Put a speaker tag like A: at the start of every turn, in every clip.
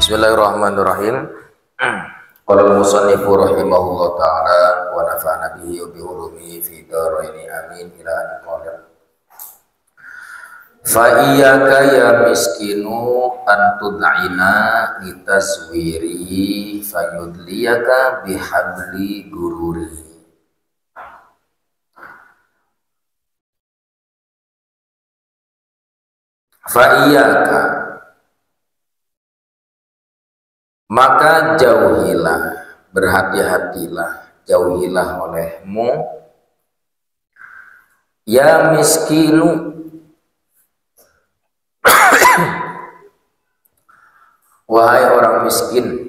A: Bismillahirrahmanirrahim. Qala al-musannifu rahimahullah ta'ala wa nafa'ana bihi wa bi ulumihi fi dharaini amin ila an qala. Fa iyyaka ya miskinu an tud'ina litaswiri fayudliyaka bihabli gururi. Fa iyyaka, maka jauhilah, berhati-hatilah, jauhilah olehmu ya miskinu, wahai orang miskin.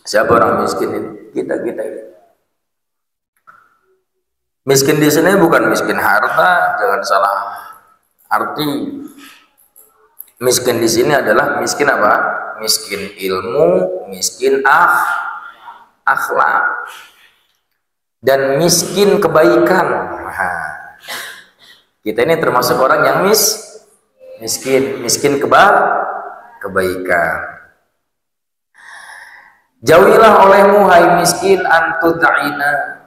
A: Siapa orang miskin ini? Kita ini. Miskin di sini bukan miskin harta, jangan salah arti. Miskin di sini adalah miskin apa? Miskin ilmu, miskin akhlak, dan miskin kebaikan. Kita ini termasuk orang yang miskin kebaikan. Jauhilah olehmu hai miskin antud'ina,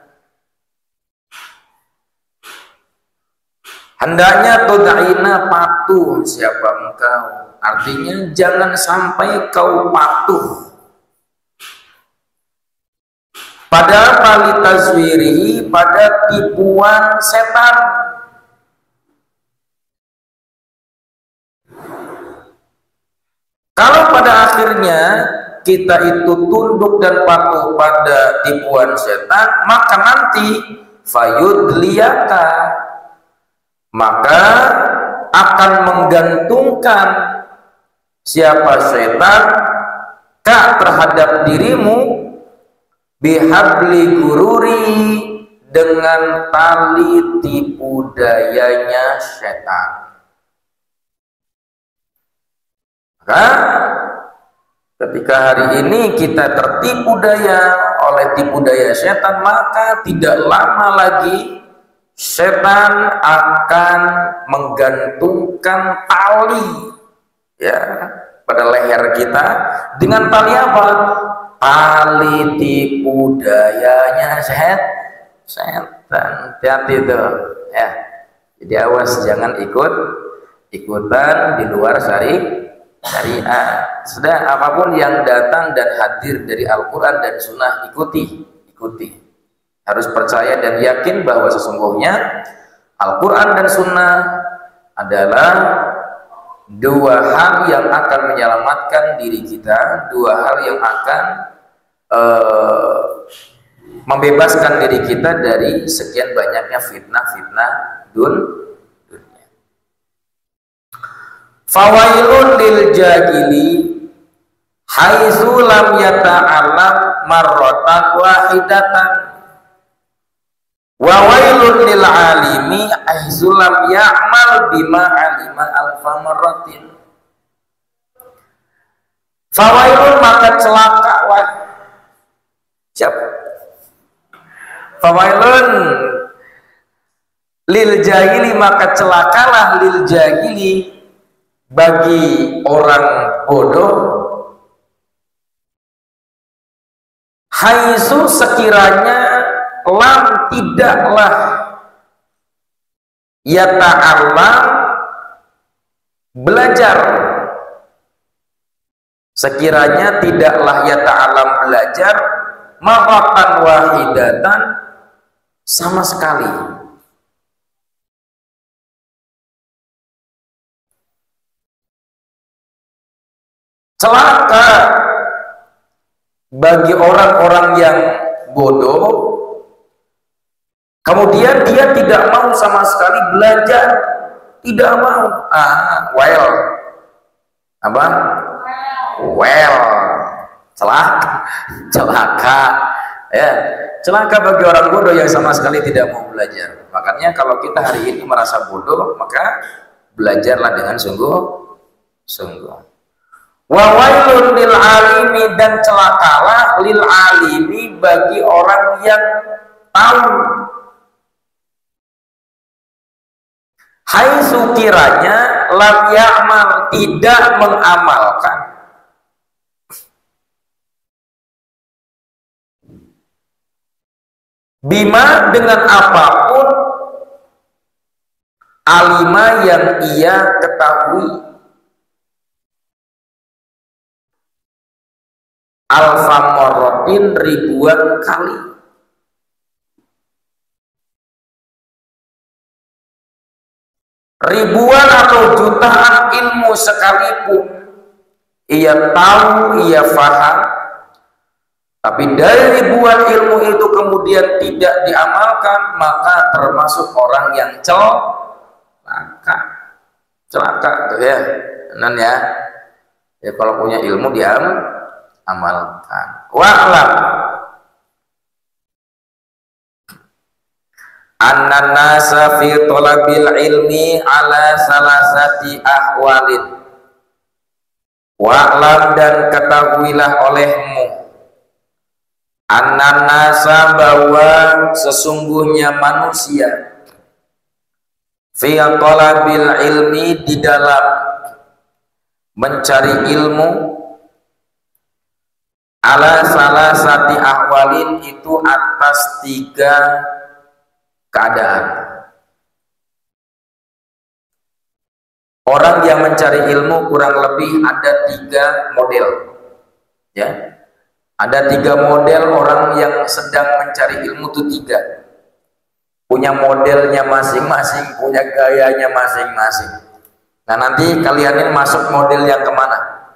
A: hendaknya tud'ina patuh siapa engkau, artinya jangan sampai kau patuh pada palitazwirihi, pada tipuan setan. Kalau pada akhirnya kita itu tunduk dan patuh pada tipuan setan, maka nanti fayudliyaka, maka akan menggantungkan siapa setan ka terhadap dirimu bihabli gururi, dengan tali tipu dayanya setan. Maka ketika hari ini kita tertipu daya oleh tipu daya setan, maka tidak lama lagi setan akan menggantungkan tali ya pada leher kita. Dengan tali apa? Tali tipu dayanya setan. Hati-hati itu ya. Jadi awas, jangan ikutan di luar syariat. Sudah, apapun yang datang dan hadir dari Al-Quran dan Sunnah, ikuti. Harus percaya dan yakin bahwa sesungguhnya Al-Quran dan Sunnah adalah dua hal yang akan menyelamatkan diri kita, dua hal yang akan membebaskan diri kita dari sekian banyaknya fitnah dunia. Fawailun lil jahili haitsu lam yata'allam marratan wahidatan, wa wailun lil alimi haitsu lam ya'mal bima alima alfa marratin. Fawailun, maka celaka, siapa? Fawailun lil jahili, maka celakalah lil jahili, bagi orang bodoh, haitsu sekiranya lam tidaklah yata'allam belajar, sekiranya tidaklah yata'allam belajar marratan wahidatan, sama sekali. Celaka bagi orang-orang yang bodoh, kemudian dia tidak mau sama sekali belajar, tidak mau. Celaka ya, celaka bagi orang bodoh yang sama sekali tidak mau belajar. Makanya kalau kita hari ini merasa bodoh, maka belajarlah dengan sungguh-sungguh. Wa wailun lil alimi, dan celakalah lil alimi bagi orang yang tahu, haitsu kiranya lam ya'mal, tidak mengamalkan, bima, dengan apapun, alima, yang ia ketahui, alfa marratin, ribuan kali, ribuan atau jutaan ilmu sekalipun ia tahu, ia faham, tapi dari ribuan ilmu itu kemudian tidak diamalkan, maka termasuk orang yang celaka tuh ya. Benar ya. Ya kalau punya ilmu amalkan. Wa'lam anna nasa fi talabil ilmi ala salasati ahwalin. Wa'lam, dan ketahuilah olehmu, anna nasa, bahwa sesungguhnya manusia, fi talabil ilmi, di dalam mencari ilmu, ala salasati ahwalin, itu atas 3 keadaan. Orang yang mencari ilmu kurang lebih ada 3 model, ya. Ada 3 model orang yang sedang mencari ilmu, itu 3. Punya modelnya masing-masing, punya gayanya masing-masing. Nah nanti kalian ini masuk model yang kemana?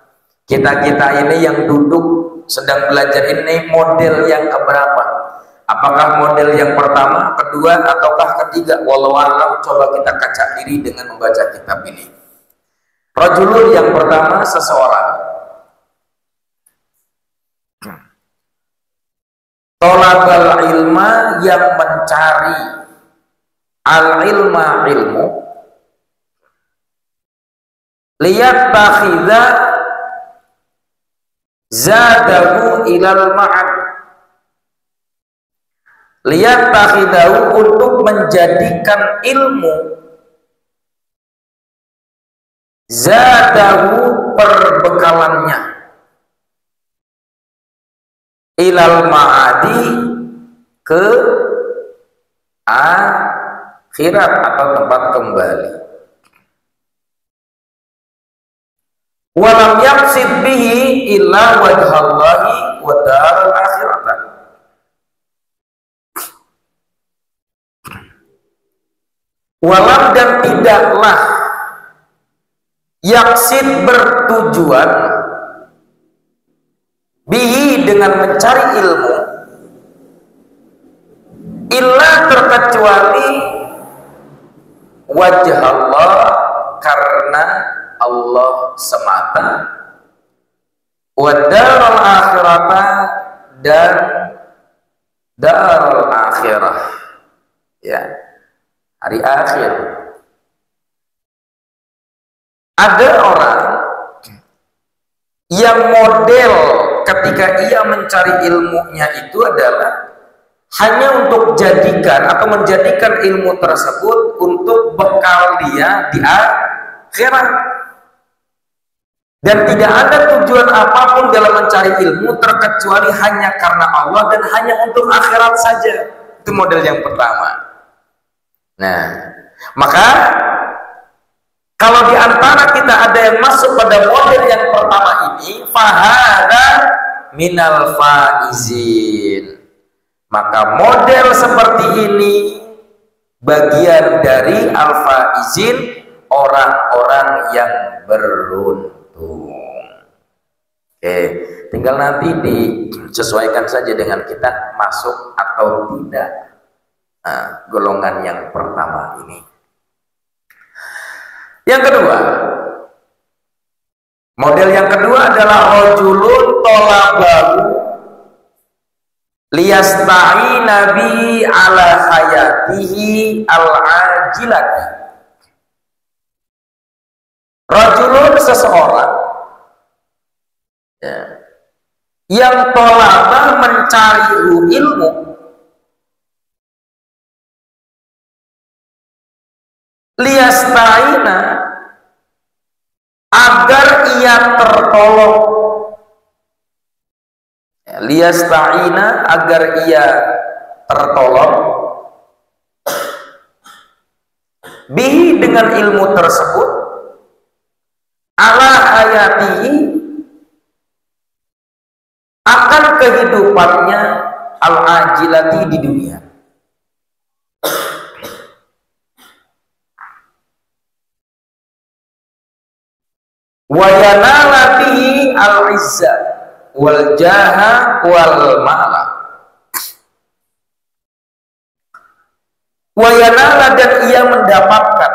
A: Kita ini yang duduk sedang belajar ini model yang keberapa? Apakah model yang pertama, kedua, ataukah ketiga? Wallahu a'lam. Coba kita kaca diri dengan membaca kitab ini. Rajulun, yang pertama, seseorang tolabal ilma, yang mencari al-ilma, ilmu, lihat takhidha zadahu ilal ma'ad, lihat takhidahu, untuk menjadikan ilmu, zadahu, perbekalannya, ilal ma'adi, ke akhirat atau tempat kembali. Walam yaqsid bihi illa wajhallahi wa daral akhiratan. Walam, dan tidaklah, yaksid, bertujuan, bihi, dengan mencari ilmu, illa, terkecuali, wajah Allah, karena Allah semata, wa daral akhirata, dan daral akhirah, ya, hari akhir. Ada orang yang model ketika ia mencari ilmunya itu adalah hanya untuk jadikan atau menjadikan ilmu tersebut untuk bekal dia di akhirat, dan tidak ada tujuan apapun dalam mencari ilmu terkecuali hanya karena Allah dan hanya untuk akhirat saja. Itu model yang pertama. Nah, maka kalau di antara kita ada yang masuk pada model yang pertama ini, fahada minal faizin, maka model seperti ini bagian dari al-faizin, orang-orang yang beruntung. Oke, tinggal nanti disesuaikan saja dengan kita masuk atau tidak golongan yang pertama ini. Yang kedua, model yang kedua adalah rajulun tolabahu liyasta'ina bi ala hayatihi al-ajilati. Rajulun, seseorang, ya, yang tolabah, mencari ilmu, Liyasta'ina, agar ia tertolong. Liyasta'ina, agar ia tertolong. Bihi, dengan ilmu tersebut, ala hayatihi, akan kehidupannya al-ajilati di dunia. Wa yanala bihi al-izza wal jaha wal ma'la. Wa yanala, dan ia mendapatkan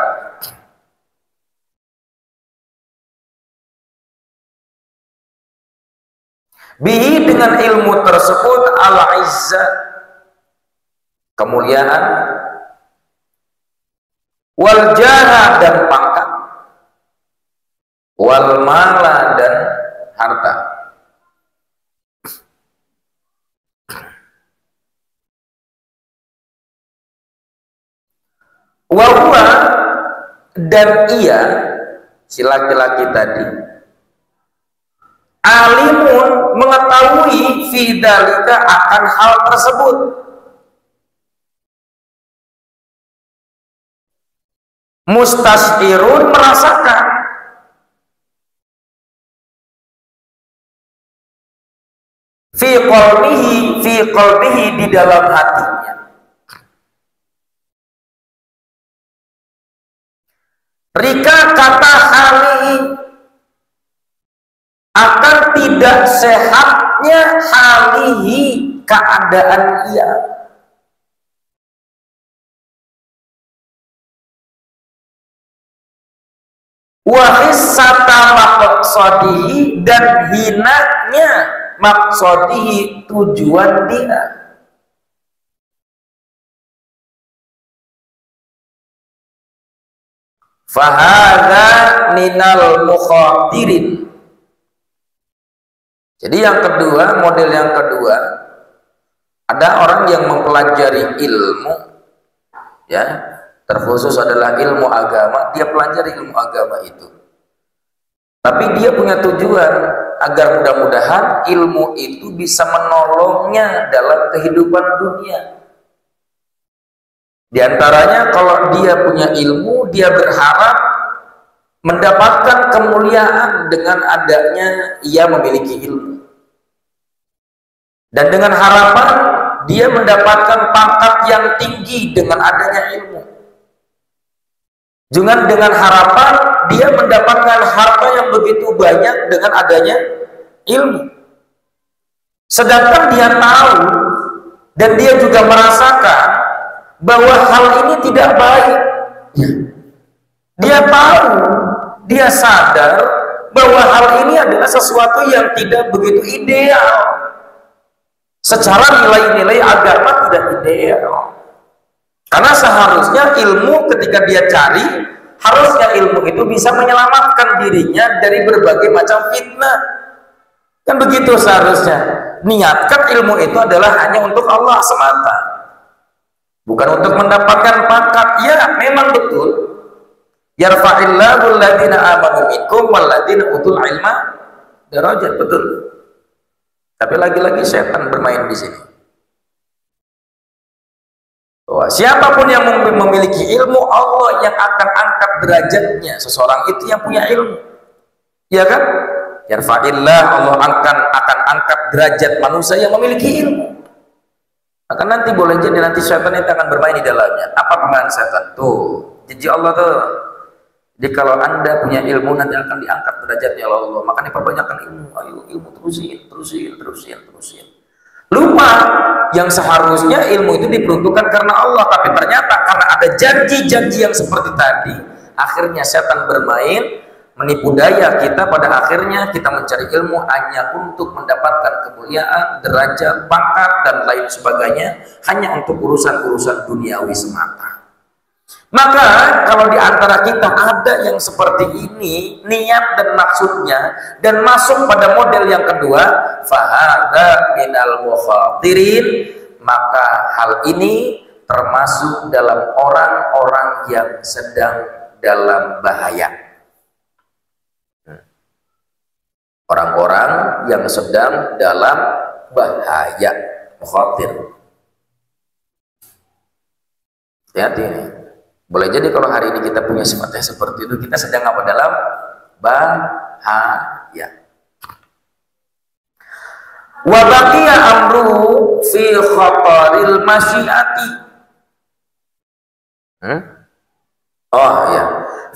A: bihi, dengan ilmu tersebut, al-izza, kemuliaan, wal jaha, dan pangkat, wal mala, dan harta. Wa huwa, dan ia, si laki-laki tadi, alimun, mengetahui fidalika, akan hal tersebut. Mustasirun, merasakan. Fi qalbihi, di dalam hatinya. Rika, kata hali, akan tidak sehatnya halihi, keadaan ia. Wahisata maqsadihi, dan hinanya maqsadihi, tujuan dia. Fahadha minal mukhatirin. Jadi yang kedua, model yang kedua, ada orang yang mempelajari ilmu, ya, terkhusus adalah ilmu agama. Dia pelajari ilmu agama itu, tapi dia punya tujuan agar mudah-mudahan ilmu itu bisa menolongnya dalam kehidupan dunia. Di antaranya, kalau dia punya ilmu, dia berharap mendapatkan kemuliaan dengan adanya ia memiliki ilmu. Dan dengan harapan dia mendapatkan pangkat yang tinggi dengan adanya ilmu. Juga dengan harapan dia mendapatkan harta yang begitu banyak dengan adanya ilmu. Sedangkan dia tahu dan dia juga merasakan bahwa hal ini tidak baik. Dia tahu, dia sadar bahwa hal ini adalah sesuatu yang tidak begitu ideal. Secara nilai-nilai agama tidak ideal. Karena seharusnya ilmu ketika dia cari, harusnya ilmu itu bisa menyelamatkan dirinya dari berbagai macam fitnah. Kan begitu seharusnya. Niatkan ilmu itu adalah hanya untuk Allah semata, bukan untuk mendapatkan pangkat. Ya, memang betul. Yarfa'illahu alladziina aamanu minkum walladziina utul ilma darajat, betul. Tapi lagi-lagi setan bermain di sini. Bahwa siapapun yang memiliki ilmu, Allah yang akan angkat derajatnya seseorang itu yang punya ilmu. Ya kan? Yarfa'illah, Allah akan angkat derajat manusia yang memiliki ilmu. Maka nanti boleh jadi nanti setan itu akan bermain di dalamnya. Apa permainan setan? Tuh, janji Allah tuh. Jadi kalau Anda punya ilmu, nanti akan diangkat derajatnya oleh Allah. Makanya perbanyakkan ilmu. Ayo ilmu terusin. Lupa yang seharusnya ilmu itu diperuntukkan karena Allah, tapi ternyata karena ada janji-janji yang seperti tadi, akhirnya setan bermain, menipu daya kita. Pada akhirnya kita mencari ilmu hanya untuk mendapatkan kemuliaan, derajat, pangkat, dan lain sebagainya, hanya untuk urusan-urusan duniawi semata. Maka kalau di antara kita ada yang seperti ini niat dan maksudnya, dan masuk pada model yang kedua, fahadha minal mukhatirin, maka hal ini termasuk dalam orang-orang yang sedang dalam bahaya. Orang-orang yang sedang dalam bahaya, khawatir. Hati-hati ini. Boleh jadi kalau hari ini kita punya sifatnya seperti itu, kita sedang apa? Dalam bahaya. Wa baqiya amruhu fi khataril masyiati. Oh ya.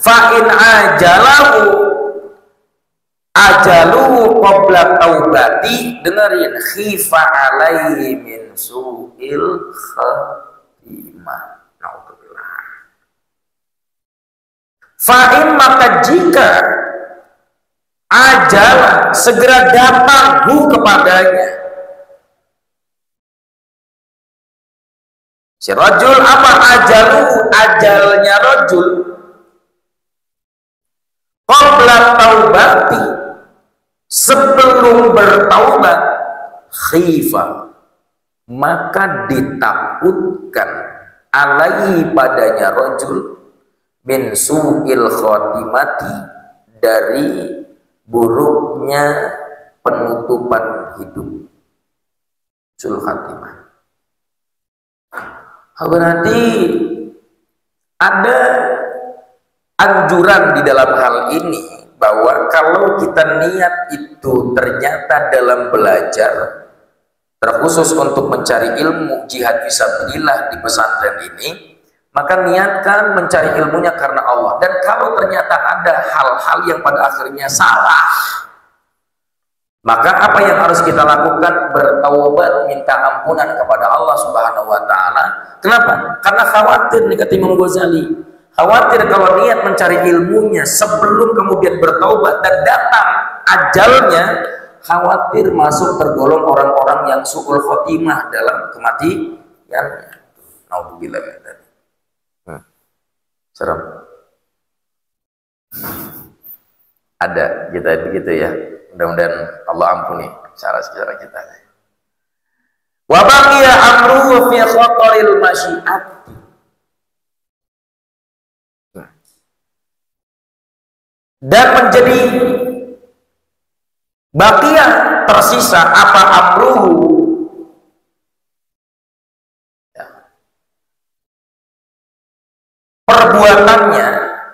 A: Fa in ajaluhu qabla taubati, dengerin, khifa alaihi min su'il khatimah. Fa'in, maka jika ajal segera datang kepadanya, si rajul apa ajalnya rajul qabla taubati, sebelum bertaubat, khifa, maka ditakutkan alaihi padanya rajul min su'il khotimati, dari buruknya penutupan hidup, sul khatimah. Berarti ada anjuran di dalam hal ini, bahwa kalau kita niat itu ternyata dalam belajar, terkhusus untuk mencari ilmu jihad fisabilillah di pesantren ini, maka niatkan mencari ilmunya karena Allah. Dan kalau ternyata ada hal-hal yang pada akhirnya salah, maka apa yang harus kita lakukan? Bertaubat, minta ampunan kepada Allah Subhanahu wa Ta'ala. Kenapa? Karena khawatir, nih kata Imam Ghazali, khawatir kalau niat mencari ilmunya sebelum kemudian bertaubat dan datang ajalnya, khawatir masuk tergolong orang-orang yang su'ul khotimah dalam kematian. Naudzubillah min dzalik. Serem. Ada kita begitu ya. Mudah-mudahan Allah ampuni cara-cara kita. Wa baqiya amruhu fi khataril masyiat. Dan menjadi baqiya, tersisa apa? Amruhu, perbuatannya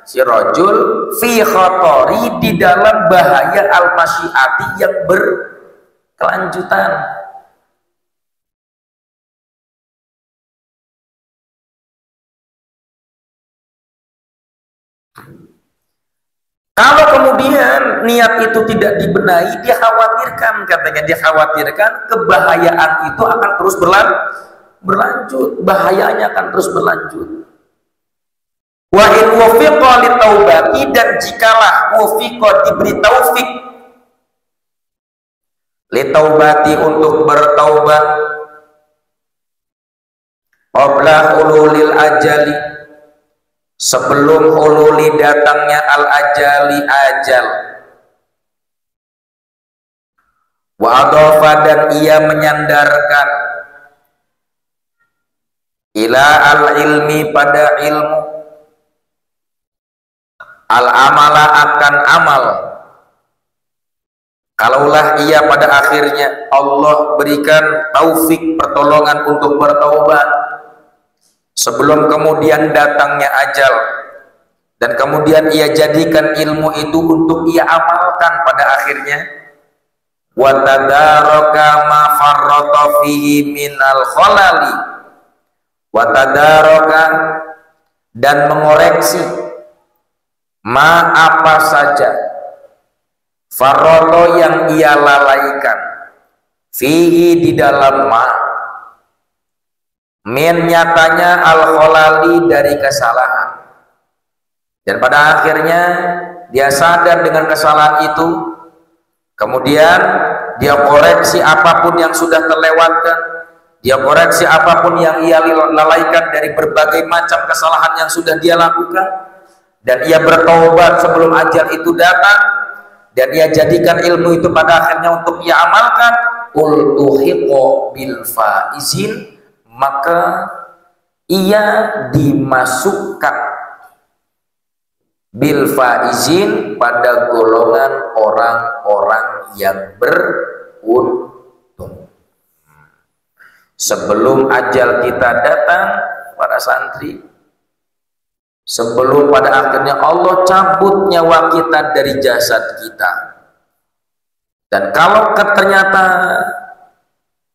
A: si rajul fi khatari, di dalam bahaya al-masyiati yang berkelanjutan. Kalau kemudian niat itu tidak dibenahi, dia khawatirkan, katanya dia khawatirkan kebahayaan itu akan terus berlanjut, bahayanya akan terus berlanjut. Wa in wafiqa li taubati, dan jikalah wafiqa, diberi taufik li taubati, untuk bertaubat, qabla hululil ajali, sebelum hululi datangnya al ajali, ajal. Wa adhafa, dan ia menyandarkan ila al ilmi, pada ilmu, al-amala, akan amal. Kalaulah ia pada akhirnya Allah berikan taufik, pertolongan untuk bertaubat sebelum kemudian datangnya ajal, dan kemudian ia jadikan ilmu itu untuk ia amalkan pada akhirnya, wa tadaraka ma farrata fihi minal khalali, wa tadaraka, dan mengoreksi ma, apa saja, farroto, yang ia lalaikan, fihi, di dalam ma, min, nyatanya al-kholali, dari kesalahan. Dan pada akhirnya dia sadar dengan kesalahan itu, kemudian dia koreksi apapun yang sudah terlewatkan, dia koreksi apapun yang ia lalaikan dari berbagai macam kesalahan yang sudah dia lakukan, dan ia bertaubat sebelum ajal itu datang, dan ia jadikan ilmu itu pada akhirnya untuk ia amalkan. Ultuhiqo bil faizin, maka ia dimasukkan bil faizin pada golongan orang-orang yang beruntung. Sebelum ajal kita datang, para santri, sebelum pada akhirnya Allah cabut nyawa kita dari jasad kita, dan kalau ternyata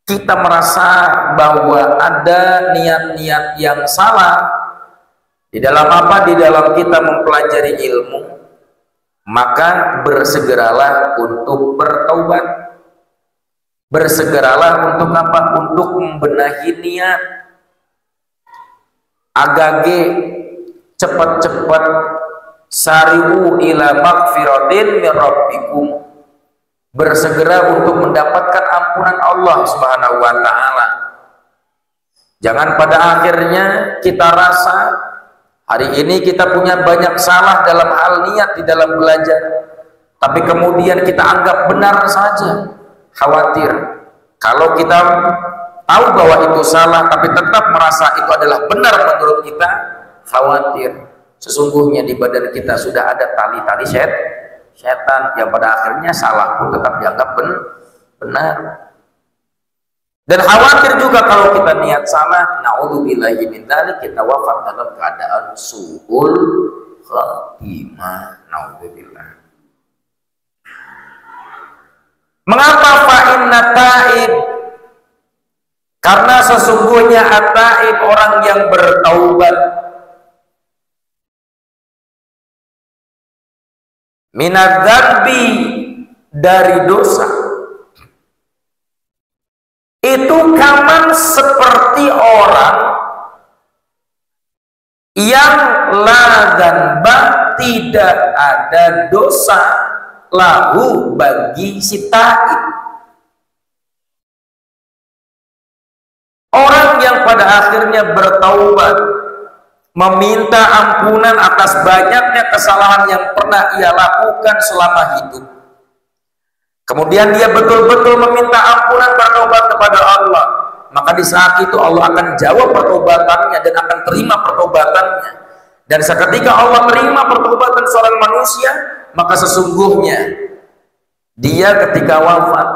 A: kita merasa bahwa ada niat-niat yang salah di dalam apa? Di dalam kita mempelajari ilmu, maka bersegeralah untuk bertaubat. Bersegeralah untuk apa? Untuk membenahi niat. Agage cepat-cepat sari'u ila magfiratin min rabbikum. Bersegera untuk mendapatkan ampunan Allah Subhanahu wa taala. Jangan pada akhirnya kita rasa hari ini kita punya banyak salah dalam hal niat di dalam belajar, tapi kemudian kita anggap benar saja. Khawatir kalau kita tahu bahwa itu salah tapi tetap merasa itu adalah benar menurut kita, khawatir sesungguhnya di badan kita sudah ada tali-tali setan yang pada akhirnya salah pun tetap dianggap benar. Dan khawatir juga kalau kita niat salah, naudzubillahi min dzalik, kita wafat dalam keadaan su'ul khatimah, naudzubillah. Mengapa fa'inna ta'ib? Karena sesungguhnya at-ta'ib, orang yang bertaubat, minadz-dzambi, dari dosa, itu kaman seperti orang yang la dzamba, tidak ada dosa lahu bagi si ta'ib. Orang yang pada akhirnya bertaubat, meminta ampunan atas banyaknya kesalahan yang pernah ia lakukan selama hidup, kemudian dia betul-betul meminta ampunan, bertobat kepada Allah, maka di saat itu Allah akan jawab pertobatannya dan akan terima pertobatannya. Dan seketika Allah terima pertobatan seorang manusia, maka sesungguhnya dia ketika wafat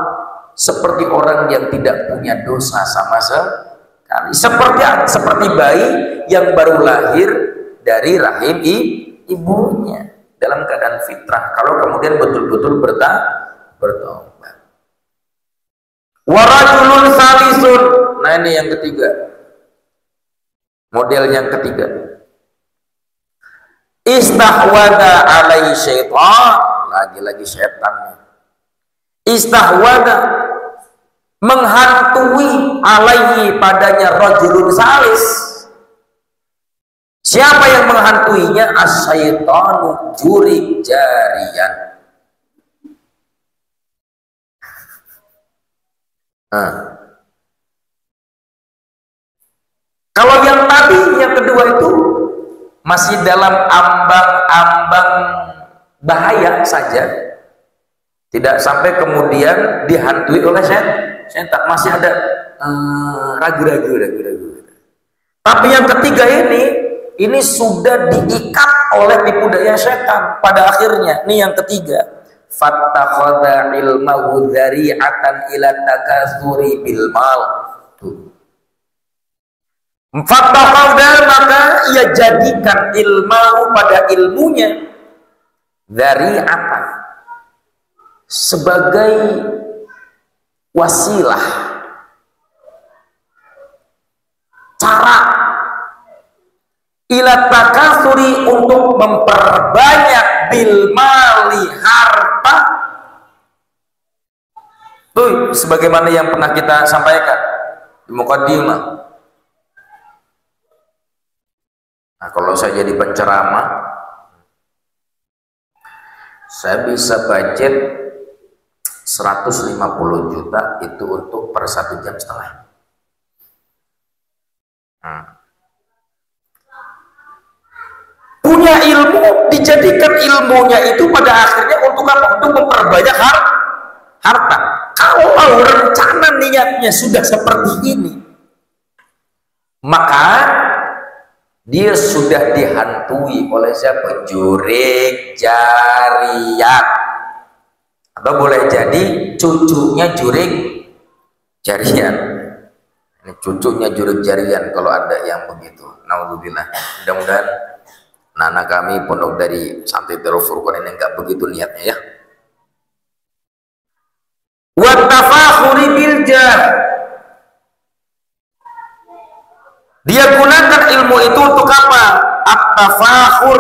A: seperti orang yang tidak punya dosa sama sekali, seperti bayi yang baru lahir dari rahim ibunya dalam keadaan fitrah, kalau kemudian betul-betul bertobat. Warajulun salisun, nah ini yang ketiga, model yang ketiga. Istahwada alaihi syaitan, lagi-lagi setan. Istahwada, menghantui alaihi, padanya rajulun salis. Siapa yang menghantuinya? As-syaitanu jurik jarian. Kalau yang tadi, yang kedua itu masih dalam ambang-ambang bahaya saja, tidak sampai kemudian dihantui oleh setan, masih ada ragu-ragu. Tapi yang ketiga ini sudah diikat oleh tipu daya setan pada akhirnya. Ini yang ketiga, fattakhadha ilmahu dzari'atan ila takatsuri bil mal. Fattakhadha, maka ia jadikan ilmahu, pada ilmunya, dzari'atan, sebagai wasilah, cara, ila takatsuri, untuk memperbanyak, bil mali, harta. Tuh, sebagaimana yang pernah kita sampaikan di muqaddimah. Nah, kalau saya jadi penceramah, saya bisa budget 150 juta itu untuk per 1,5 jam. Punya ilmu, dijadikan ilmunya itu pada akhirnya untuk apa? Untuk memperbanyak harta. Kalau rencana niatnya sudah seperti ini, maka dia sudah dihantui oleh siapa? Jurik jarian, atau boleh jadi cucunya jurik jarian. Ini cucunya jurik jarian kalau ada yang begitu. Naudzubillah. Mudah-mudahan anak kami pondok dari Santri Darul Furqan ini enggak begitu niatnya ya. Wa tafakhuri bil jah. Dia gunakan ilmu itu untuk apa? At-tafakhur,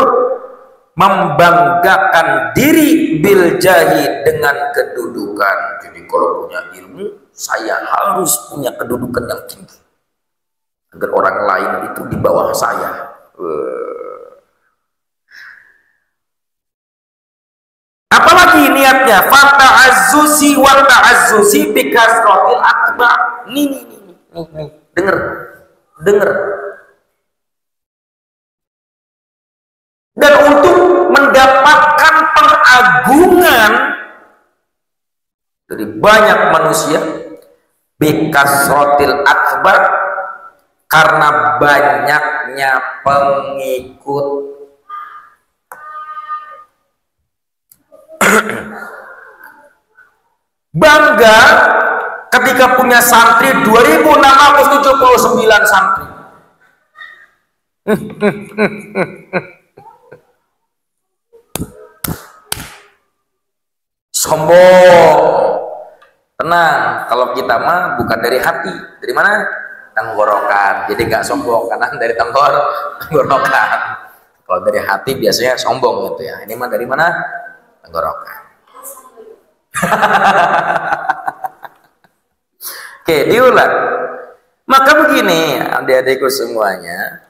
A: membanggakan diri, bil jahi, dengan kedudukan. Jadi kalau punya ilmu, saya harus punya kedudukan yang tinggi agar orang lain itu di bawah saya. Apalagi niatnya? Fata'azzusi wa ta'azzusi bi kasratil atba. Nih. Dengar. Dan untuk mendapatkan pengagungan dari banyak manusia, bikasrotil akbar, karena banyaknya pengikut. Bangga ketika punya santri 2679 santri. Sombong. Tenang, kalau kita mah bukan dari hati. Dari mana? Tenggorokan. Jadi nggak sombong karena dari tenggorokan. Kalau dari hati biasanya sombong gitu ya. Ini mah dari mana? Tenggorokan. Oke, diulang. Maka begini, adik-adikku semuanya,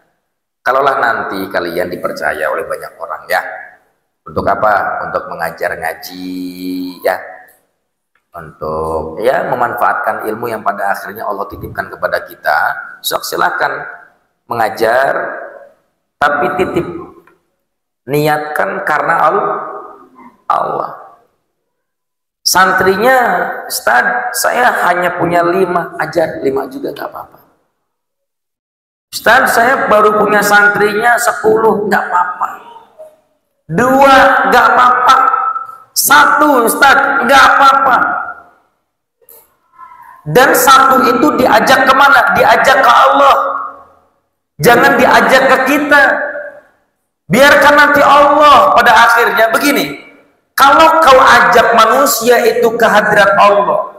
A: kalaulah nanti kalian dipercaya oleh banyak orang ya, untuk apa? Untuk mengajar ngaji ya, untuk ya memanfaatkan ilmu yang pada akhirnya Allah titipkan kepada kita. Sok silakan mengajar, tapi titip niatkan karena Allah. Santrinya, Ustaz, saya hanya punya 5, ajar 5 juga nggak apa-apa. Ustaz, saya baru punya santrinya 10, nggak apa-apa. 2, nggak apa-apa. 1, Ustaz, nggak apa-apa. Dan 1 itu diajak kemana? Diajak ke Allah. Jangan diajak ke kita. Biarkan nanti Allah pada akhirnya begini. Kalau kau ajak manusia itu ke hadirat Allah,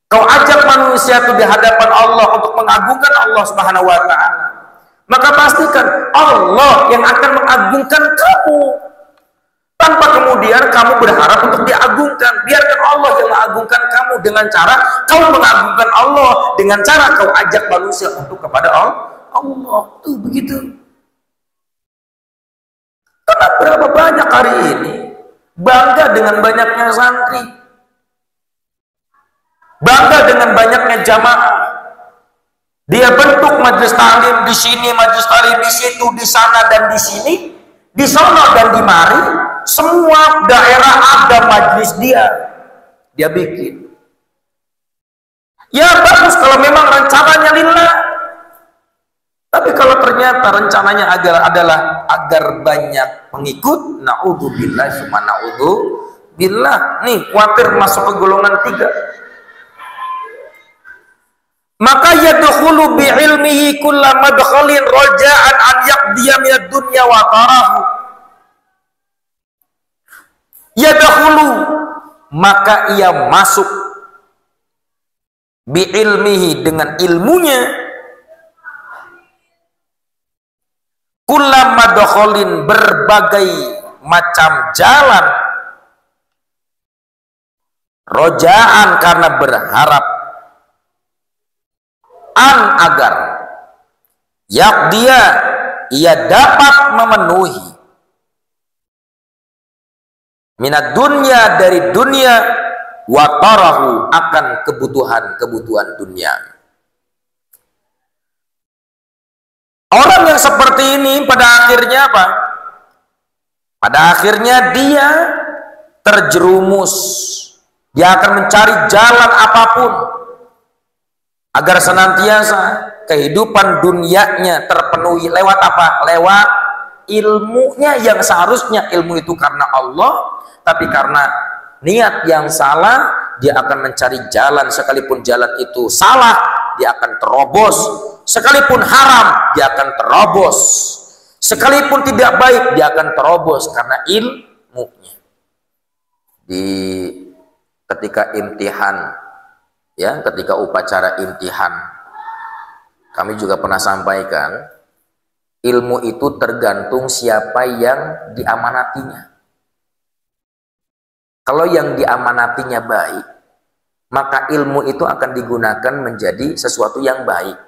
A: kau ajak manusia itu di hadapan Allah untuk mengagungkan Allah Subhanahu wa Ta'ala, maka pastikan Allah yang akan mengagungkan kamu, tanpa kemudian kamu berharap untuk diagungkan. Biarkan Allah yang mengagungkan kamu dengan cara kau mengagungkan Allah, dengan cara kau ajak manusia untuk kepada Allah. Tuh begitu. Karena berapa banyak hari ini bangga dengan banyaknya santri, bangga dengan banyaknya jamaah. Dia bentuk majelis taklim di sini, majelis taklim di situ, di sana dan di sini, di sana dan di mari. Semua daerah ada majelis dia bikin. Ya bagus kalau memang rencananya lillah. Tapi kalau ternyata rencananya adalah agar banyak pengikut, naudzubillah summa naudzubillah, nih khawatir masuk ke golongan 3. Maka yadkhulu bi ilmihi kulla madkhalin raja'an an yaqdiya minad dunya wa tarahu. Yadkhulu, maka ia masuk bi ilmihi, dengan ilmunya, kulla madkhalin, berbagai macam jalan, rojaan, karena berharap, an, agar, ia dapat memenuhi, minat dunia, dari dunia, wa tarahu, akan kebutuhan dunia. Orang yang seperti ini pada akhirnya apa? Pada akhirnya dia terjerumus. Dia akan mencari jalan apapun agar senantiasa kehidupan dunianya terpenuhi lewat apa? Lewat ilmunya yang seharusnya ilmu itu karena Allah, tapi karena niat yang salah, dia akan mencari jalan, sekalipun jalan itu salah, dia akan terobos. Sekalipun haram, dia akan terobos. Sekalipun tidak baik, dia akan terobos karena ilmunya. Ketika imtihan, ya, ketika upacara imtihan, kami juga pernah sampaikan, ilmu itu tergantung siapa yang diamanatinya. Kalau yang diamanatinya baik, maka ilmu itu akan digunakan menjadi sesuatu yang baik.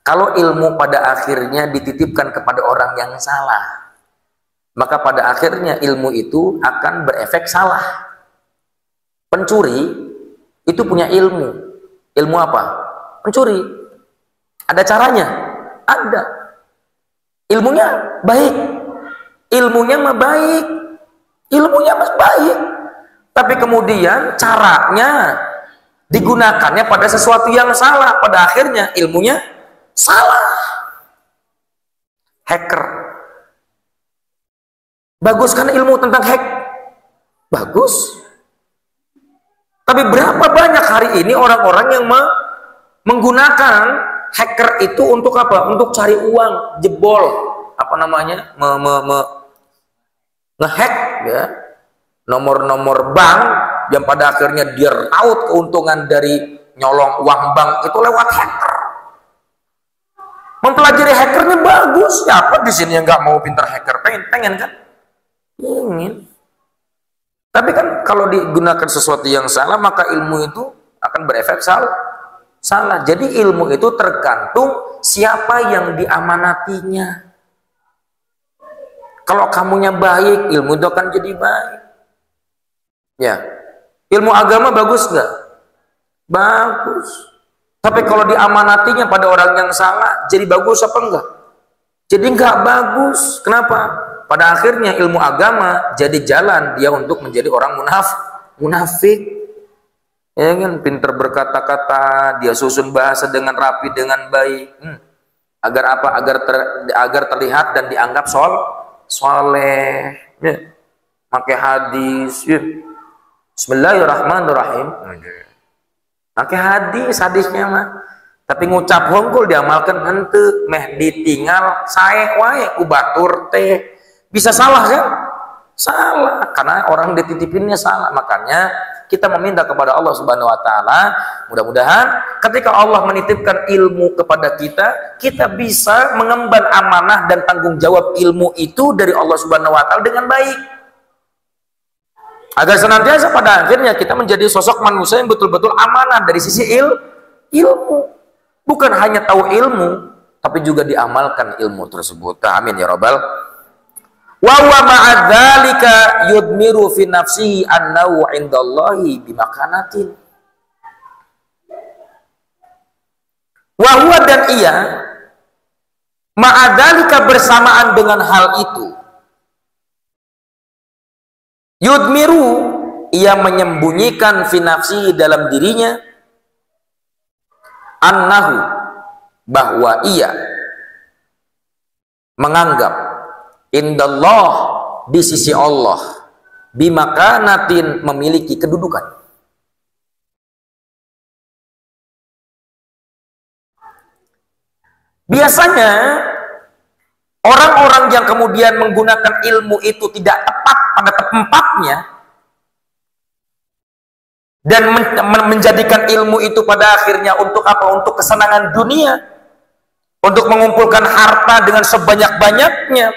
A: Kalau ilmu pada akhirnya dititipkan kepada orang yang salah, maka pada akhirnya ilmu itu akan berefek salah. Pencuri itu punya ilmu. Ilmu apa? Mencuri. Ada caranya? Ada. Ilmunya baik. Ilmunya mah baik. Ilmunya mas baik, tapi kemudian caranya digunakannya pada sesuatu yang salah, pada akhirnya ilmunya salah. Hacker bagus kan ilmu tentang hack? Bagus. Tapi berapa banyak hari ini orang-orang yang menggunakan hacker itu untuk apa? Untuk cari uang, jebol, apa namanya, ngehack, ya, nomor-nomor bank yang pada akhirnya dia raut keuntungan dari nyolong uang bank itu lewat hacker. Mempelajari hackernya bagus. Siapa di sini yang nggak mau pintar hacker? Pengen kan? Ingin. Tapi kan kalau digunakan sesuatu yang salah, maka ilmu itu akan berefek salah. Jadi ilmu itu tergantung siapa yang diamanatinya. Kalau kamunya baik, ilmu itu akan jadi baik. Ya, ilmu agama bagus nggak? Bagus. Tapi kalau diamanatinya pada orang yang salah, jadi bagus apa enggak? Jadi nggak bagus. Kenapa? Pada akhirnya ilmu agama jadi jalan dia untuk menjadi orang munafik. Ya kan, pinter berkata-kata, dia susun bahasa dengan rapi, dengan baik. Agar apa? Agar terlihat dan dianggap soleh, ya. Pakai hadis, ya. Bismillahirrahmanirrahim. Pakai hadisnya mah. Tapi ngucap hongkul diamalkan henteu, meh ditinggal sae wae ku batur teh. Bisa salah kan? Salah, karena orang dititipinnya salah. Makanya kita meminta kepada Allah Subhanahu wa taala, mudah-mudahan ketika Allah menitipkan ilmu kepada kita, kita bisa mengemban amanah dan tanggung jawab ilmu itu dari Allah Subhanahu wa taala dengan baik. Agar senantiasa pada akhirnya kita menjadi sosok manusia yang betul-betul amanah dari sisi ilmu. Bukan hanya tahu ilmu, tapi juga diamalkan ilmu tersebut. Amin ya rabbal. Wa huwa ma'adzalika yudmiru fi nafsihi annahu 'indallahi bimakanatin. Wa huwa, dan ia, ma'adzalika, bersamaan dengan hal itu, yudmiru, ia menyembunyikan fi nafsihi, dalam dirinya, annahu, bahwa ia menganggap, indallah, di sisi Allah, bimakanatin, memiliki kedudukan. Biasanya orang-orang yang kemudian menggunakan ilmu itu tidak tepat pada tempatnya dan menjadikan ilmu itu pada akhirnya untuk apa? Untuk kesenangan dunia, untuk mengumpulkan harta dengan sebanyak-banyaknya,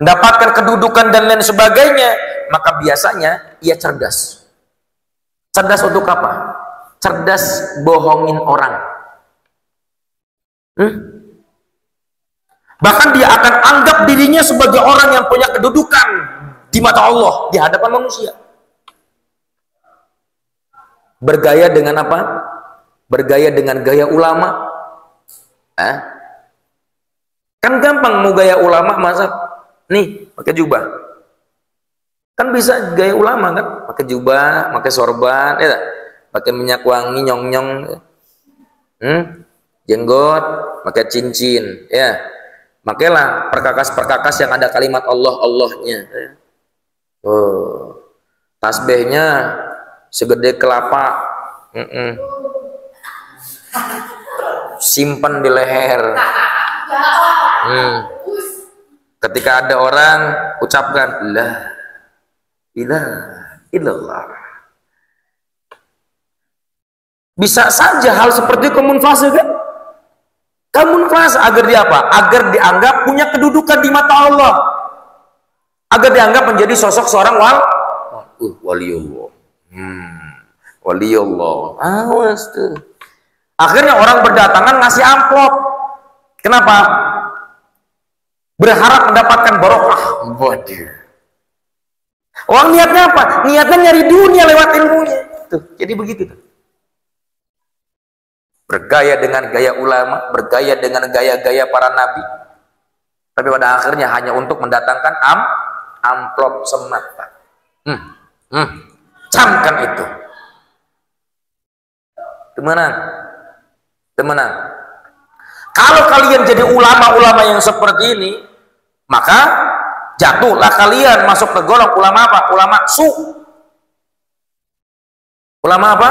A: mendapatkan kedudukan dan lain sebagainya, maka biasanya ia cerdas. Cerdas untuk apa? Cerdas bohongin orang. Bahkan dia akan anggap dirinya sebagai orang yang punya kedudukan di mata Allah, di hadapan manusia. Bergaya dengan apa? Bergaya dengan gaya ulama. Kan gampang mau gaya ulama, masa nih pakai jubah, kan bisa gaya ulama kan, pakai jubah, pakai sorban, ya, pakai minyak wangi, nyong-nyong, Jenggot, pakai cincin, ya. Makailah perkakas-perkakas yang ada kalimat Allahnya. Oh, tasbihnya segede kelapa, simpan di leher. Ketika ada orang ucapkan la ilaha illallah. Bisa saja hal seperti komunfase kan? Komunfase agar dia apa? Agar dianggap punya kedudukan di mata Allah. Agar dianggap menjadi sosok seorang waliullah. Waliullah. Awas tuh. Akhirnya orang berdatangan ngasih amplop. Kenapa? Berharap mendapatkan barokah. Waduh. Orang niatnya apa? Niatnya nyari dunia lewat ilmunya. Tuh, jadi begitu tuh. Bergaya dengan gaya ulama, bergaya dengan gaya-gaya para nabi. Tapi pada akhirnya hanya untuk mendatangkan amplop semata. Camkan itu. Temenan. Kalau kalian jadi ulama-ulama yang seperti ini, maka jatuhlah kalian masuk ke golong ulama apa? Ulama su. Ulama apa?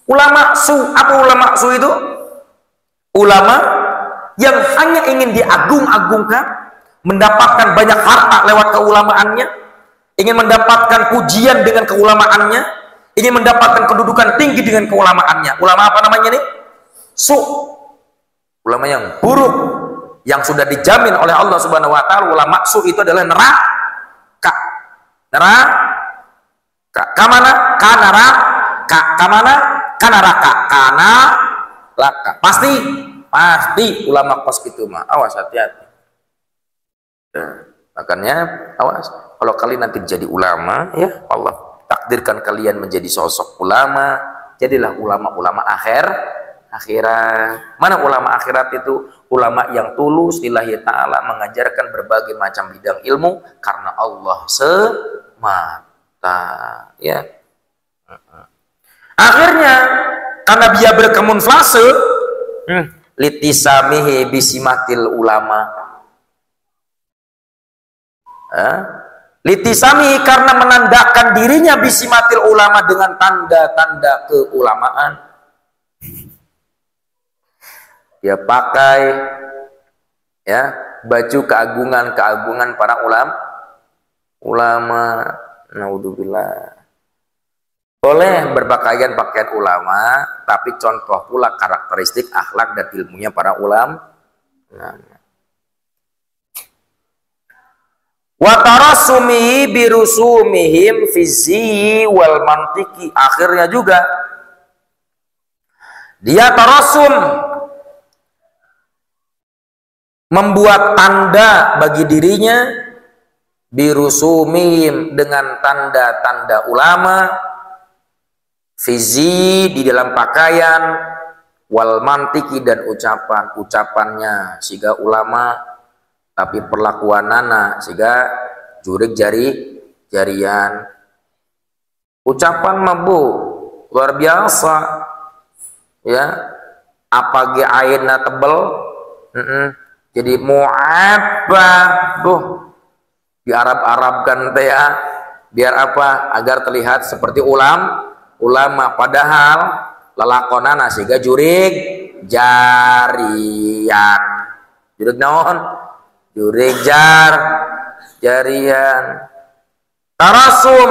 A: Ulama su. Apa ulama su itu? Ulama yang hanya ingin diagung-agungkan, mendapatkan banyak harta lewat keulamaannya, ingin mendapatkan pujian dengan keulamaannya, ingin mendapatkan kedudukan tinggi dengan keulamaannya. Ulama apa namanya nih? Su. Ulama yang buruk, yang sudah dijamin oleh Allah Subhanahu wa taala. Ulama su itu adalah neraka. Kamana? Kana laka. Pasti ulama kos itu mah. Awas, hati-hati. Makanya awas, kalau kalian nanti jadi ulama, ya Allah takdirkan kalian menjadi sosok ulama, jadilah ulama-ulama akhirat. Mana ulama akhirat itu? Ulama yang tulus lillahi ta'ala, mengajarkan berbagai macam bidang ilmu karena Allah semata, ya. Akhirnya karena dia berkemunflase, litisamihi bisimatil ulama. Litisami karena menandakan dirinya bisimatil ulama dengan tanda-tanda keulamaan. Dia pakai ya baju keagungan para ulama. Naudzubillah. Boleh berpakaian pakaian ulama, tapi contoh pula karakteristik akhlak dan ilmunya para ulama. Wa tarasumi birusumihim fizi wal mantiki. Akhirnya juga dia tarasum, membuat tanda bagi dirinya, birusumihim dengan tanda-tanda ulama, fizi di dalam pakaian, wal mantiki dan ucapannya siga ulama, tapi perlakuanana siga jurik jarian. Ucapan mabu luar biasa, ya. Apa ge ayeuna tebel, jadi mu'abbah tuh di Arab-Arabkan teh ya. Biar apa? Agar terlihat seperti ulama, padahal lalakonana siga jurig jarian. Jurig naon? Jurig jarian. Tarasum,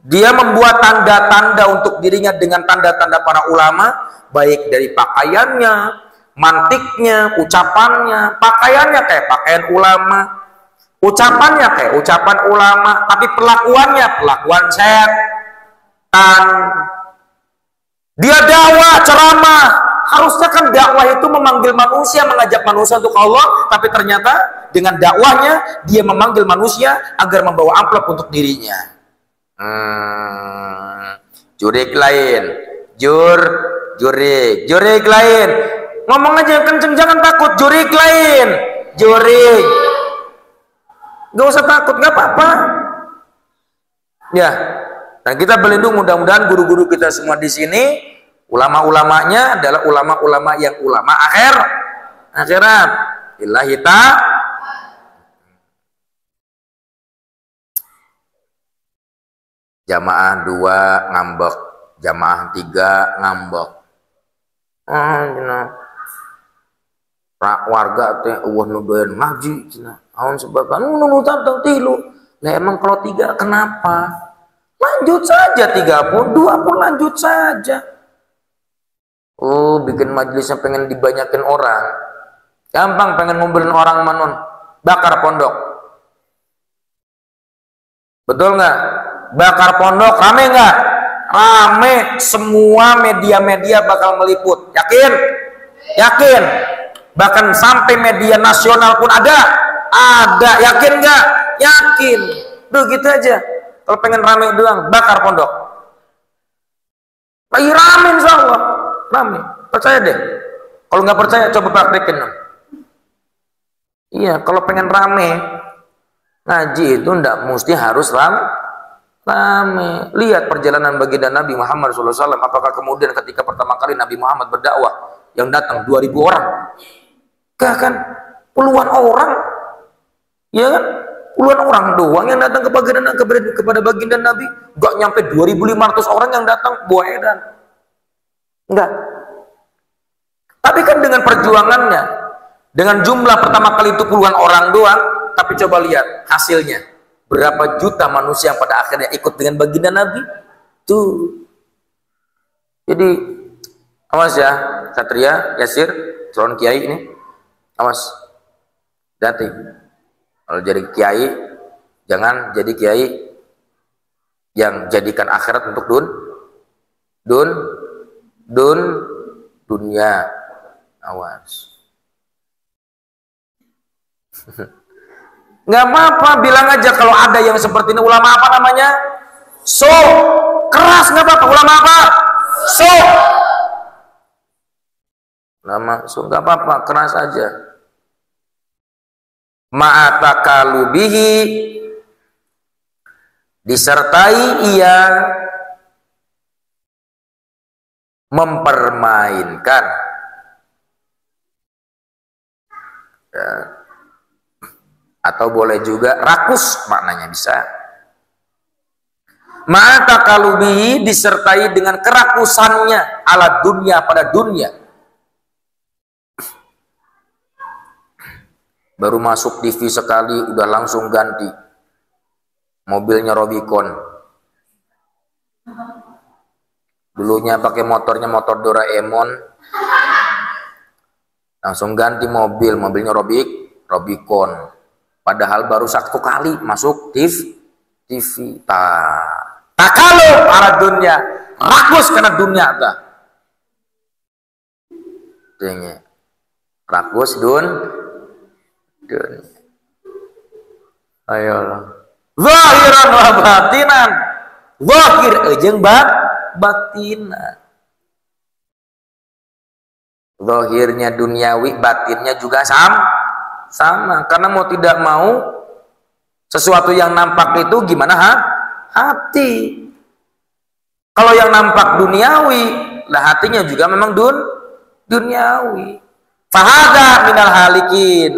A: dia membuat tanda-tanda untuk dirinya dengan tanda-tanda para ulama, baik dari pakaiannya, mantiknya, ucapannya. Pakaiannya kayak pakaian ulama, ucapannya kayak ucapan ulama, tapi perlakuannya perlakuan setan. Dia dakwah, ceramah. Harusnya kan dakwah itu memanggil manusia, mengajak manusia untuk Allah, tapi ternyata dengan dakwahnya dia memanggil manusia agar membawa amplop untuk dirinya. Jurik lain, jurik lain. Ngomong aja kenceng, jangan takut. Jurik lain, jurik. Gak usah takut, gak apa-apa. Ya, dan kita berlindung mudah-mudahan guru-guru kita semua di sini, Ulama-ulamanya adalah ulama-ulama yang ulama akhirat. Billahi ta'ala. Jamaah 2 ngambek, jamaah 3 ngambek. Warga teh nu doyan ngaji cenah. Aun sebabkan nu tantang tilu. Lah emang kalau 3 kenapa? Lanjut saja 3 pun, 2 pun lanjut saja. Oh, bikin majelisnya pengen dibanyakin orang. Gampang pengen ngumpulin orang manon. Bakar pondok. Betul nggak? Bakar pondok rame nggak? Rame, semua media-media bakal meliput. Yakin? Yakin? Bahkan sampai media nasional pun ada. Yakin nggak? Yakin. Duh gitu aja. Kalau pengen rame doang, bakar pondok. Lagi rame insya Allah. Rame. Percaya deh. Kalau nggak percaya coba praktekin. Iya, kalau pengen rame ngaji itu ndak mesti harus rame. Lihat perjalanan baginda Nabi Muhammad SAW. Apakah kemudian ketika pertama kali Nabi Muhammad berdakwah yang datang 2000 orang? Gak kan? Puluhan orang. Ya kan? Puluhan orang doang yang datang kepada baginda Nabi. Gak nyampe 2500 orang yang datang buah edan. Enggak. Tapi kan dengan perjuangannya, dengan jumlah pertama kali itu puluhan orang doang, tapi coba lihat hasilnya. Berapa juta manusia yang pada akhirnya ikut dengan baginda Nabi? Tuh. Jadi, awas ya, Satria, Yasir, calon kiai ini. Awas. Hati. Kalau jadi kiai, jangan jadi kiai yang jadikan akhirat untuk dunia. Awas. Nggak apa-apa, bilang aja kalau ada yang seperti ini. Ulama apa namanya? Keras nggak apa-apa. Ulama apa? Ulama nggak apa-apa, keras aja. Ma'atakalubihi, disertai ia mempermainkan ya. Atau boleh juga rakus, maknanya bisa. Ma'atakalubihi, disertai dengan kerakusannya ala dunia, pada dunia. Baru masuk TV sekali udah langsung ganti mobilnya Robicon. Dulunya pakai motornya motor Doraemon, langsung ganti mobilnya Robicon. Padahal baru 1 kali masuk TV. Kalau para dunia rakus karena dunia tak. Rakus ayolah. Zahiran wa batinan. Zahir jeung batinan. Zahirnya duniawi, batinnya juga sama. Karena mau tidak mau sesuatu yang nampak itu gimana? Hati. Kalau yang nampak duniawi, lah hatinya juga memang duniawi. Fahada minal halikin.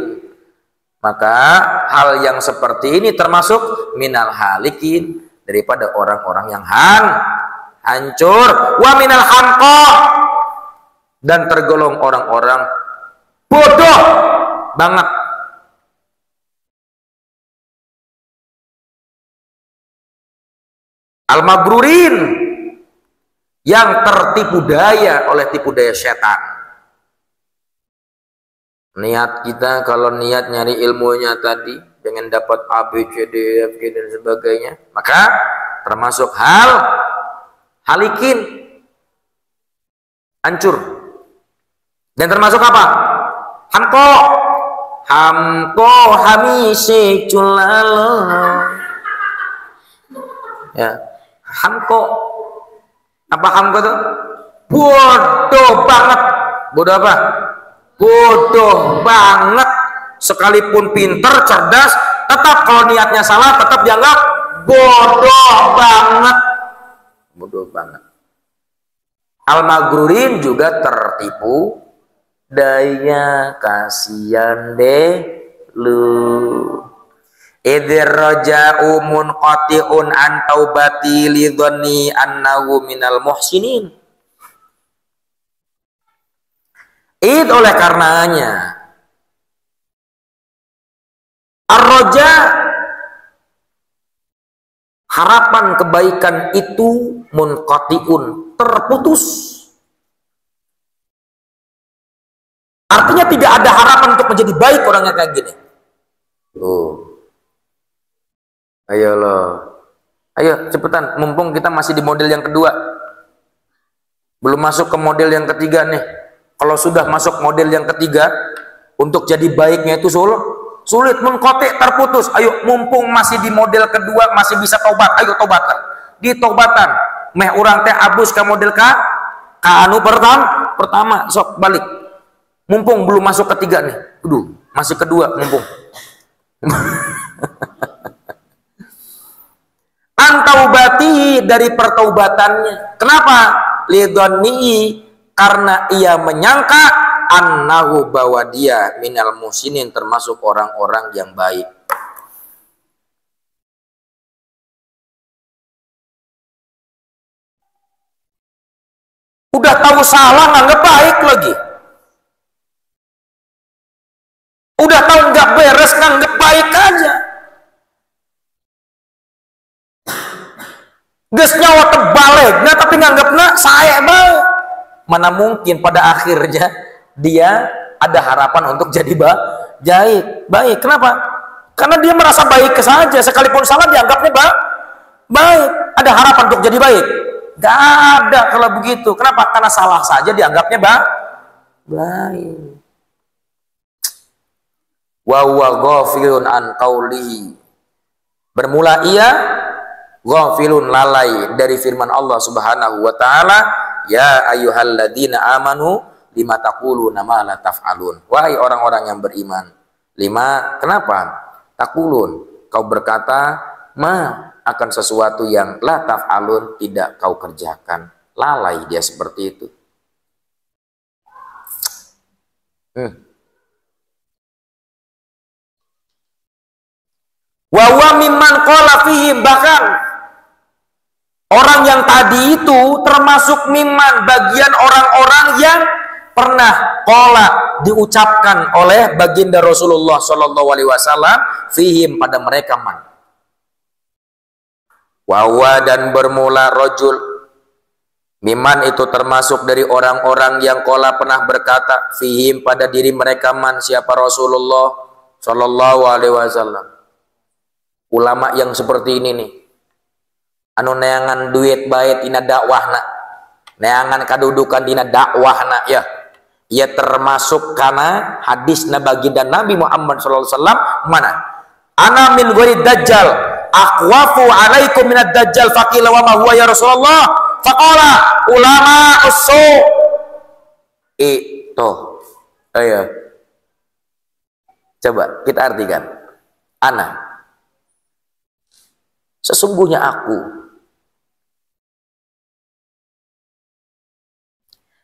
A: Maka hal yang seperti ini termasuk minal halikin, daripada orang-orang yang hancur. Wa minal hamqa, dan tergolong orang-orang bodoh banget. Al-mabrurin, yang tertipu daya oleh tipu daya setan. Niat kita, kalau niat nyari ilmunya tadi, pengen dapat A, B, C, D, F, G, dan sebagainya, maka termasuk halikin, hancur. Dan termasuk apa? Hamko hamise culalo. Ya, hamko. Apa hamko tuh? Bodoh banget. Bodoh apa? Bodoh banget. Sekalipun pinter, cerdas, tetap kalau niatnya salah tetap dianggap bodoh banget. Bodoh banget. Al-maghrurin juga tertipu daya, kasihan deh lu. Idzir raja'u munqati'un an taubati li dhanni annahu minal muhsinin. Oleh karenanya ar-raja, harapan kebaikan itu munqati'un, terputus. Artinya tidak ada harapan untuk menjadi baik orangnya kayak gini. Ayo loh. Ayo cepetan, mumpung kita masih di model yang kedua. Belum masuk ke model yang ketiga nih. Kalau sudah masuk model yang ketiga, untuk jadi baiknya itu sulit, munqati, terputus. Ayo, mumpung masih di model kedua, masih bisa tobat. Ayo tobatan. Di tobatan. Meh urang teh abus ke model anu pertama, sok balik. Mumpung belum masuk ketiga nih. Masih kedua mumpung. Antaubati, dari pertaubatannya. Kenapa? Lidhani, karena ia menyangka annahu, bahwa dia minal musinin, termasuk orang-orang yang baik. Udah tahu salah nganggep baik lagi. Udah tahu nggak beres nganggep baik aja. Geus nyawa tebalegna tapi nganggepna saya baik. Mana mungkin pada akhirnya dia ada harapan untuk jadi baik. Kenapa? Karena dia merasa baik saja, sekalipun salah dianggapnya baik. Ada harapan untuk jadi baik? Gak ada kalau begitu. Kenapa? Karena salah saja dianggapnya baik. Wa huwa ghafilun an qaulihi. Bermula ia ghafilun, lalai dari firman Allah Subhanahu wa taala, ya ayyuhalladzina amanu lima taquluna ma la taf'alun. Wahai orang-orang yang beriman, kenapa? Taqulun, kau berkata ma, akan sesuatu yang la taf'alun, tidak kau kerjakan. Lalai dia seperti itu. Wa huwa mimman qala fihim, bahkan orang yang tadi itu termasuk mimman, bagian orang-orang yang pernah qala, diucapkan oleh baginda Rasulullah Shallallahu Alaihi Wasallam fihim, pada mereka man. Wa huwa, dan bermula rajul, mimman itu termasuk dari orang-orang yang qala pernah berkata fihim, pada diri mereka man, siapa? Rasulullah Shallallahu Alaihi Wasallam. Ulama yang seperti ini nih, anu neangan duit baik tina dakwahna, neangan kadudukan tina dakwahna, ya, ia termasuk karena hadis baginda Nabi Muhammad SAW, mana? Ana min ghairi dajjal, akhwafu alaikum minad dajjal, faqila wa ma huwa ya Rasulullah, faqala ulama usu. Itu, ayo, coba kita artikan. Ana, sesungguhnya aku,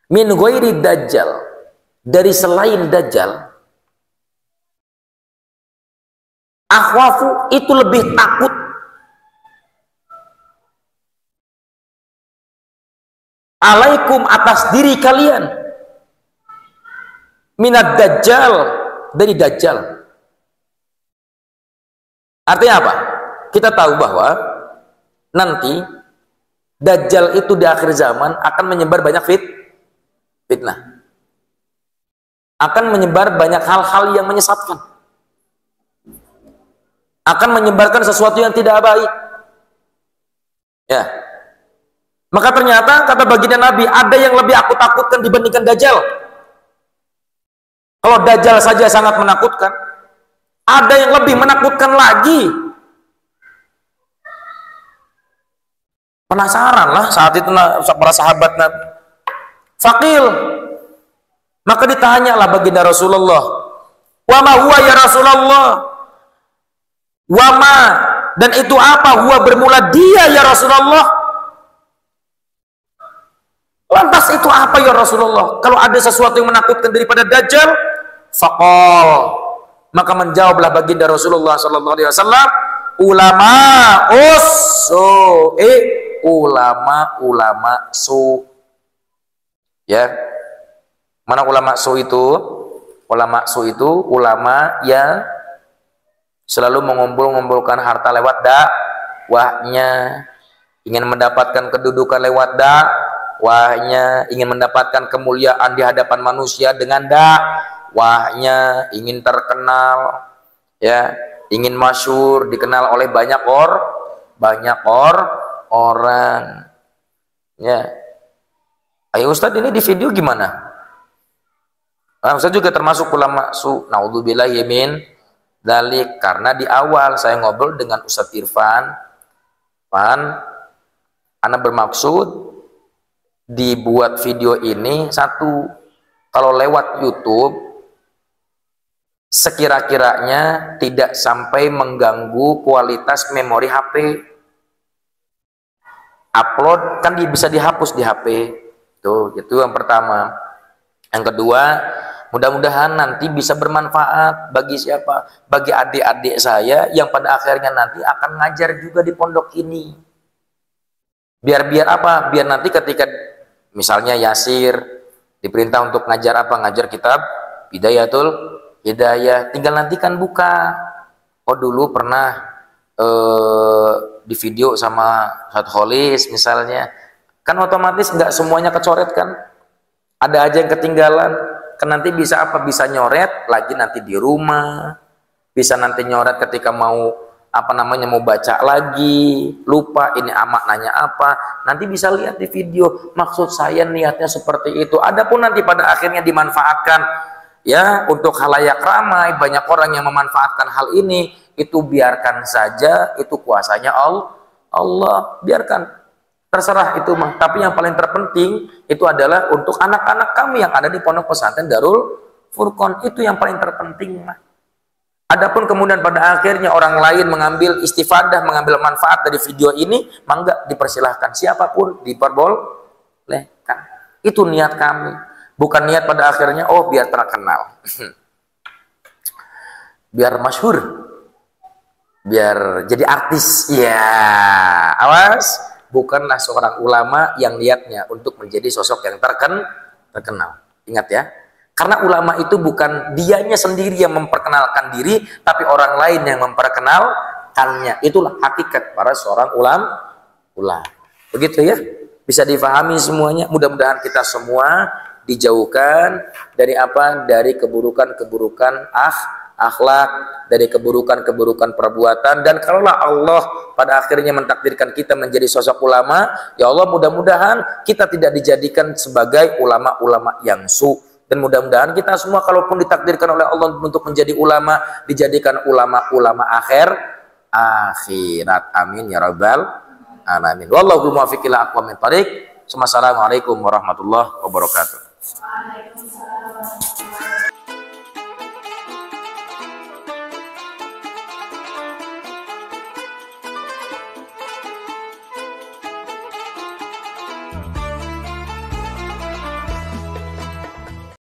A: min ghairi dajjal, dari selain dajjal, akhwafu, itu lebih takut, alaikum, atas diri kalian, minad dajjal, dari dajjal. Artinya apa? Kita tahu bahwa nanti dajjal itu di akhir zaman akan menyebar banyak fitnah, akan menyebar banyak hal-hal yang menyesatkan, akan menyebarkan sesuatu yang tidak baik, ya. Maka ternyata kata baginda Nabi, ada yang lebih aku takutkan dibandingkan dajjal. Kalau dajjal saja sangat menakutkan, ada yang lebih menakutkan lagi. Penasaran lah saat itu para sahabat Nabi. Faqil, maka ditanyalah baginda Rasulullah, wa ma huwa ya Rasulullah, wa ma, dan itu apa? Huwa, bermula dia ya Rasulullah. Lantas itu apa ya Rasulullah? Kalau ada sesuatu yang menakutkan daripada Dajjal, faqal, maka menjawablah baginda Rasulullah sallallahu alaihi wasallam, ulama ussu'i, ulama su. Ya. Mana ulama su itu? Ulama su itu ulama yang selalu mengumpulkan harta lewat dakwahnya, ingin mendapatkan kedudukan lewat dakwahnya, ingin mendapatkan kemuliaan di hadapan manusia dengan dakwahnya, ingin terkenal, ya, ingin masyhur, dikenal oleh banyak orang. Ya. Ayo Ustadz, ini di video gimana? Ustadz juga termasuk ulama su. Naudzubillahi min dzalik. Karena di awal saya ngobrol dengan Ustadz Irfan, ana bermaksud dibuat video ini satu, kalau lewat YouTube sekira-kiranya tidak sampai mengganggu kualitas memori HP. Upload kan bisa dihapus di HP. Tuh, itu yang pertama. Yang kedua, mudah-mudahan nanti bisa bermanfaat bagi siapa? Bagi adik-adik saya yang pada akhirnya nanti akan ngajar juga di pondok ini. Biar apa? Biar nanti ketika misalnya Yasir diperintah untuk ngajar apa? Ngajar kitab Bidayatul Hidayah. Tinggal nanti kan buka. Oh dulu pernah di video sama Ustadz Kholis misalnya. Kan otomatis nggak semuanya kecoret kan? Ada aja yang ketinggalan. Kan nanti bisa apa? Bisa nyoret lagi nanti di rumah. Bisa nanti nyoret ketika mau mau baca lagi, lupa ini maknanya apa. Nanti bisa lihat di video. Maksud saya niatnya seperti itu. Adapun nanti pada akhirnya dimanfaatkan ya untuk khalayak ramai, banyak orang yang memanfaatkan hal ini, itu biarkan saja, itu kuasanya Allah. Biarkan. Terserah itu mah, tapi yang paling terpenting itu adalah untuk anak-anak kami yang ada di pondok pesantren Darul Furqon, itu yang paling terpenting mah. Adapun kemudian pada akhirnya orang lain mengambil istifadah, mengambil manfaat dari video ini, mangga dipersilahkan, siapapun diperbolehkan. Itu niat kami, bukan niat pada akhirnya oh biar terkenal, biar masyhur, biar jadi artis. Ya, awas. Bukanlah seorang ulama yang niatnya untuk menjadi sosok yang terkenal. Ingat ya. Karena ulama itu bukan dianya sendiri yang memperkenalkan diri, tapi orang lain yang memperkenalkannya. Itulah hakikat para seorang ulama. Begitu ya. Bisa difahami semuanya. Mudah-mudahan kita semua dijauhkan dari apa? Dari keburukan-keburukan akhlak, dari keburukan-keburukan perbuatan. Dan kalaulah Allah pada akhirnya mentakdirkan kita menjadi sosok ulama, ya Allah mudah-mudahan kita tidak dijadikan sebagai ulama-ulama yang su. Dan mudah-mudahan kita semua kalaupun ditakdirkan oleh Allah untuk menjadi ulama, dijadikan ulama-ulama akhirat. Amin ya rabbal alamin. Wallahu muwaffiq ila aqwamit thoriq. Assalamualaikum warahmatullahi wabarakatuh.